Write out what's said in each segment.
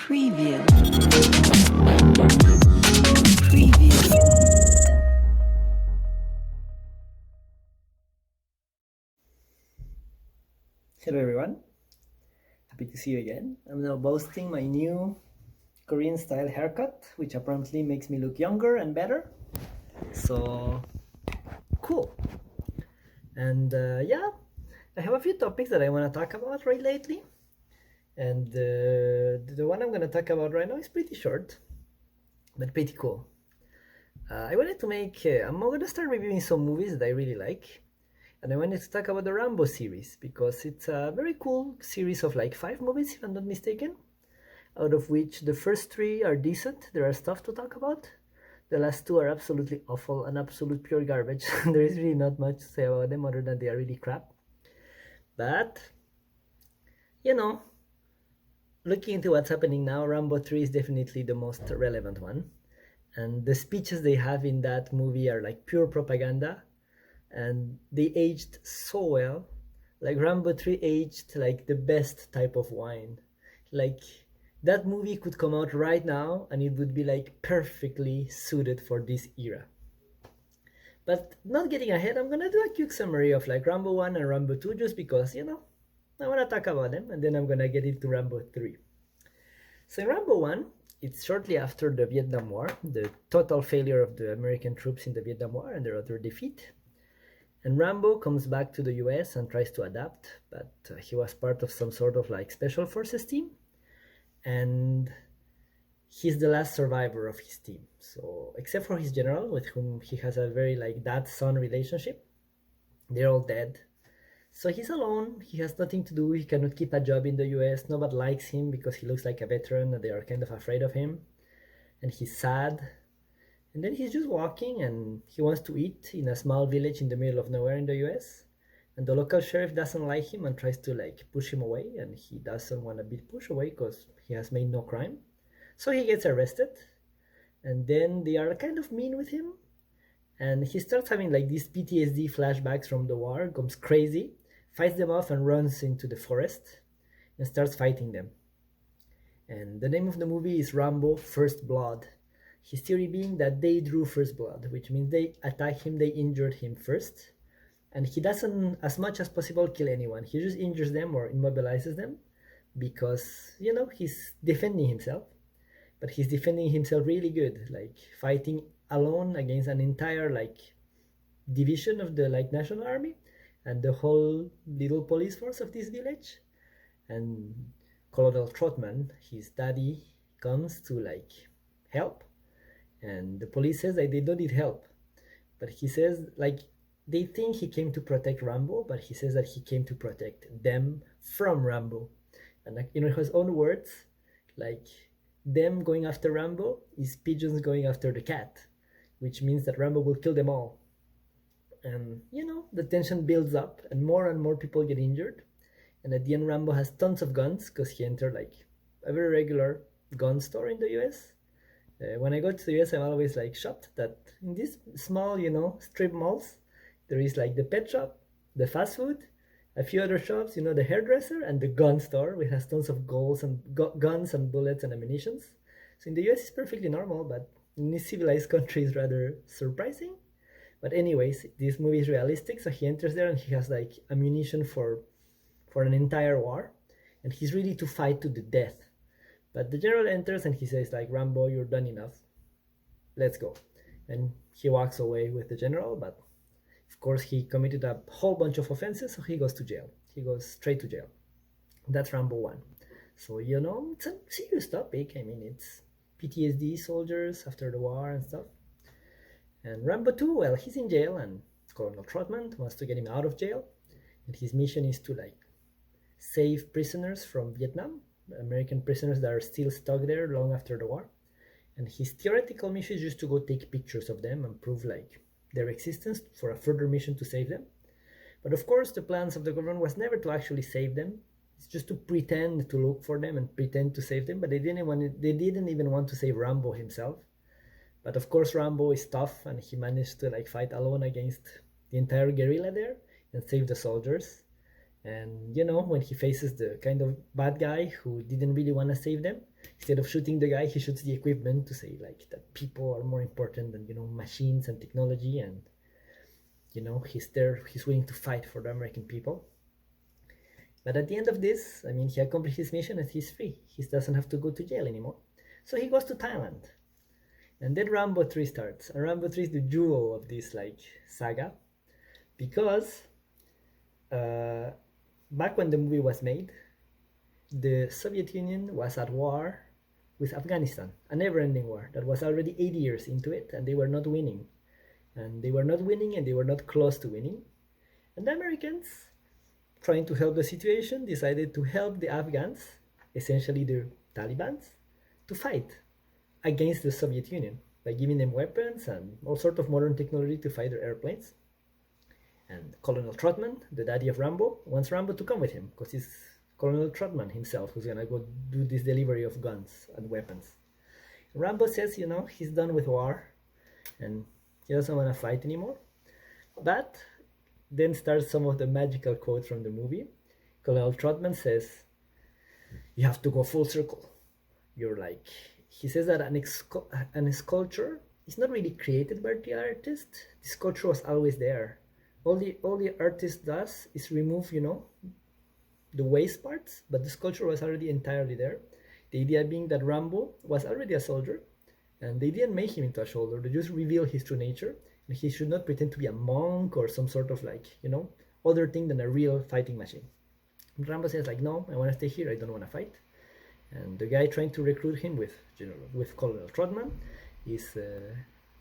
Preview. Preview. Hello everyone, happy to see you again. I'm now boasting my new Korean style haircut, which apparently makes me look younger and better. So cool. And yeah, I have a few topics that I want to talk about right lately. And the one I'm going to talk about right now is pretty short, but pretty cool. I wanted to I'm going to start reviewing some movies that I really like. And I wanted to talk about the Rambo series because it's a very cool series of like 5 movies, if I'm not mistaken, out of which the first 3 are decent. There are stuff to talk about. The last 2 are absolutely awful and absolute pure garbage. There is really not much to say about them other than they are really crap. But, you know, looking into what's happening now, Rambo 3 is definitely the most relevant one. And the speeches they have in that movie are like pure propaganda. And they aged so well. Like Rambo 3 aged like the best type of wine. Like that movie could come out right now and it would be like perfectly suited for this era. But not getting ahead, I'm gonna do a quick summary of like Rambo 1 and Rambo 2 just because, I wanna talk about them and then I'm gonna get into Rambo 3. So in Rambo 1, it's shortly after the Vietnam War, the total failure of the American troops in the Vietnam War and their utter defeat. And Rambo comes back to the US and tries to adapt, but he was part of some sort of like special forces team. And he's the last survivor of his team. So, except for his general, with whom he has a very like dad-son relationship, they're all dead. So he's alone, he has nothing to do, he cannot keep a job in the US, nobody likes him because he looks like a veteran and they are kind of afraid of him. And he's sad. And then he's just walking and he wants to eat in a small village in the middle of nowhere in the US. And the local sheriff doesn't like him and tries to like push him away, and he doesn't want to be pushed away because he has made no crime. So he gets arrested, and then they are kind of mean with him. And he starts having like these PTSD flashbacks from the war, goes crazy, fights them off and runs into the forest and starts fighting them. And the name of the movie is Rambo First Blood. His theory being that they drew first blood, which means they attack him, they injured him first. And he doesn't, as much as possible, kill anyone. He just injures them or immobilizes them because, he's defending himself. But he's defending himself really good, like fighting alone against an entire, like, division of the, like, National Army and the whole little police force of this village. And Colonel Trotman, his daddy, comes to, like, help. And the police says that they don't need help. But he says, like, they think he came to protect Rambo, but he says that he came to protect them from Rambo. And, like, in his own words, like, them going after Rambo is pigeons going after the cat, which means that Rambo will kill them all. And, the tension builds up and more people get injured. And at the end, Rambo has tons of guns because he entered, like, a very regular gun store in the US. When I go to the US, I'm always like shocked that in these small, strip malls, there is like the pet shop, the fast food, a few other shops, the hairdresser, and the gun store, which has tons of guns and bullets and ammunitions. So in the US, it's perfectly normal, but in this civilized country, it's rather surprising. But anyways, this movie is realistic, so he enters there and he has like ammunition for an entire war, and he's ready to fight to the death. But the general enters and he says like, Rambo, you're done enough. Let's go. And he walks away with the general, but of course he committed a whole bunch of offenses, so he goes to jail. He goes straight to jail. That's Rambo 1. So, it's a serious topic. I mean, it's PTSD soldiers after the war and stuff. And Rambo 2, well, he's in jail and Colonel Trotman wants to get him out of jail. And his mission is to like save prisoners from Vietnam, American prisoners that are still stuck there long after the war. And his theoretical mission is just to go take pictures of them and prove like their existence for a further mission to save them. But of course, the plans of the government was never to actually save them. It's just to pretend to look for them and pretend to save them. But they didn't even want to save Rambo himself. But of course, Rambo is tough and he managed to like fight alone against the entire guerrilla there and save the soldiers. And when he faces the kind of bad guy who didn't really want to save them, instead of shooting the guy, he shoots the equipment to say like that people are more important than machines and technology. And he's willing to fight for the American people. But at the end of this, I mean, he accomplished his mission and he's free. He doesn't have to go to jail anymore. So he goes to Thailand. And then Rambo 3 starts. And Rambo 3 is the jewel of this like saga, because back when the movie was made, the Soviet Union was at war with Afghanistan, a never-ending war that was already 80 years into it, and they were not winning. And they were not winning, and they were not close to winning. And the Americans, trying to help the situation, decided to help the Afghans, essentially the Taliban, to fight against the Soviet Union by giving them weapons and all sorts of modern technology to fight their airplanes. And Colonel Trotman, the daddy of Rambo, wants Rambo to come with him because it's Colonel Trotman himself who's gonna go do this delivery of guns and weapons. Rambo says, he's done with war and he doesn't want to fight anymore. But then starts some of the magical quotes from the movie. Colonel Trotman says, "You have to go full circle. You're like," he says that an sculpture is not really created by the artist. The sculpture was always there. All the artist does is remove, the waste parts, but the sculpture was already entirely there. The idea being that Rambo was already a soldier, and they didn't make him into a soldier. They just revealed his true nature, and he should not pretend to be a monk or some sort of other thing than a real fighting machine. And Rambo says like, "No, I want to stay here. I don't want to fight." And the guy trying to recruit him with Colonel Trotman is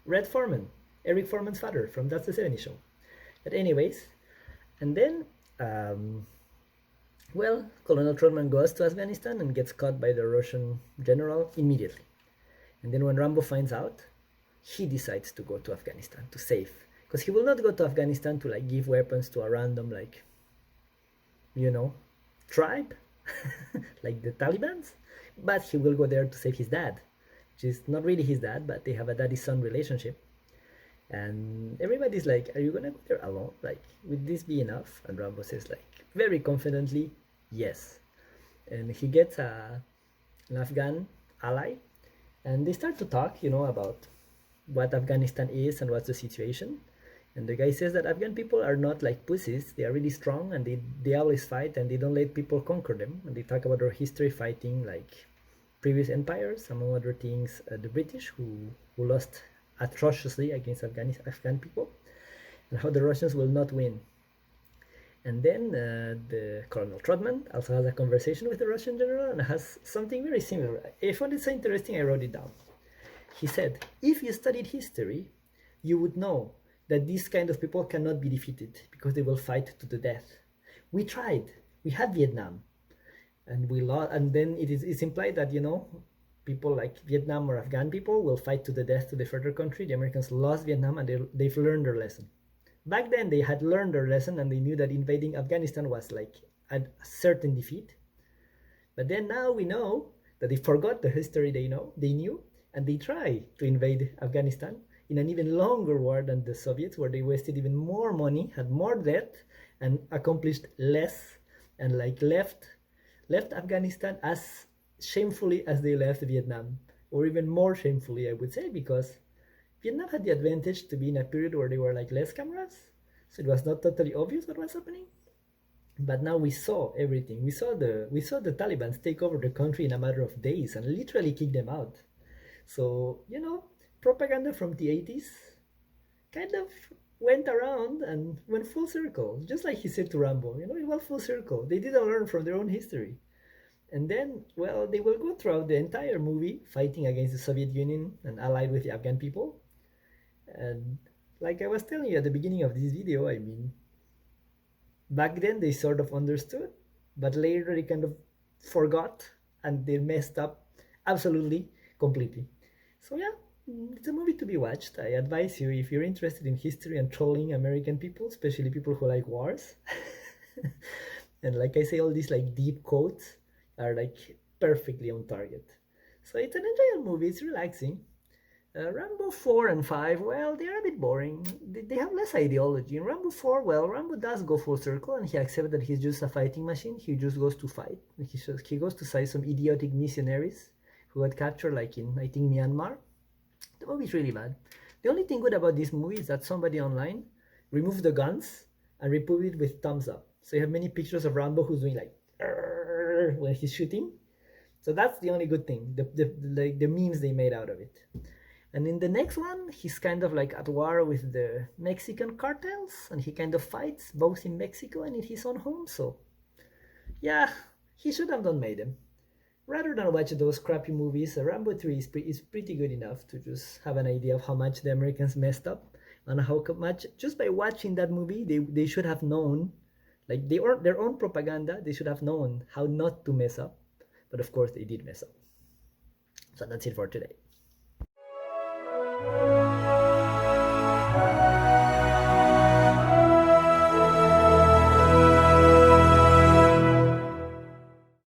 Red Foreman, Eric Foreman's father from That's the 70s Show. But anyways, and then, Colonel Trotman goes to Afghanistan and gets caught by the Russian general immediately. And then when Rambo finds out, he decides to go to Afghanistan to save. Because he will not go to Afghanistan to give weapons to a random tribe, like the Taliban's. But he will go there to save his dad, which is not really his dad, but they have a daddy-son relationship. And everybody's like, "Are you gonna go there alone? Would this be enough?" And Rambo says very confidently, "Yes." And he gets an Afghan ally, and they start to talk, about what Afghanistan is and what's the situation. And the guy says that Afghan people are not like pussies. They are really strong, and they always fight, and they don't let people conquer them. And they talk about their history fighting previous empires, among other things, the British who lost atrociously against Afghan people, and how the Russians will not win. And then the Colonel Trotman also has a conversation with the Russian general and has something very similar. I found it so interesting, I wrote it down. He said, "If you studied history, you would know that these kind of people cannot be defeated because they will fight to the death. We tried. We had Vietnam, and we lost. And then it's implied that people like Vietnam or Afghan people will fight to the death to defend their country. The Americans lost Vietnam, and they've learned their lesson. Back then, they had learned their lesson, and they knew that invading Afghanistan was a certain defeat. But then now we know that they forgot the history they knew, and they try to invade Afghanistan in an even longer war than the Soviets, where they wasted even more money, had more debt, and accomplished less, and left Afghanistan as shamefully as they left Vietnam, or even more shamefully, I would say, because Vietnam had the advantage to be in a period where they were less cameras, so it was not totally obvious what was happening. But now we saw everything. We saw the Taliban take over the country in a matter of days and literally kick them out. So propaganda from the 80s kind of went around and went full circle, just like he said to Rambo. It went full circle. They didn't learn from their own history. And then, they will go throughout the entire movie fighting against the Soviet Union and allied with the Afghan people. And like I was telling you at the beginning of this video, I mean, back then they sort of understood, but later they kind of forgot and they messed up absolutely, completely. So yeah, it's a movie to be watched. I advise you, if you're interested in history and trolling American people, especially people who like wars, and like I say, all these deep quotes are perfectly on target. So it's an enjoyable movie. It's relaxing. Rambo 4 and 5, well, they're a bit boring. They have less ideology. In Rambo 4, well, Rambo does go full circle and he accepts that he's just a fighting machine. He just goes to fight. He goes to fight some idiotic missionaries who got captured, like in, I think, Myanmar. The movie's really bad. The only thing good about this movie is that somebody online removed the guns and removed it with thumbs up. So you have many pictures of Rambo who's doing like when he's shooting. So that's the only good thing. The memes they made out of it. And in the next one, he's kind of like at war with the Mexican cartels, and he kind of fights both in Mexico and in his own home. So, yeah, he should have done made them. Rather than watch those crappy movies, Rambo 3 is pretty good enough to just have an idea of how much the Americans messed up and how much, just by watching that movie, they should have known, like their own propaganda, they should have known how not to mess up. But of course, they did mess up. So that's it for today.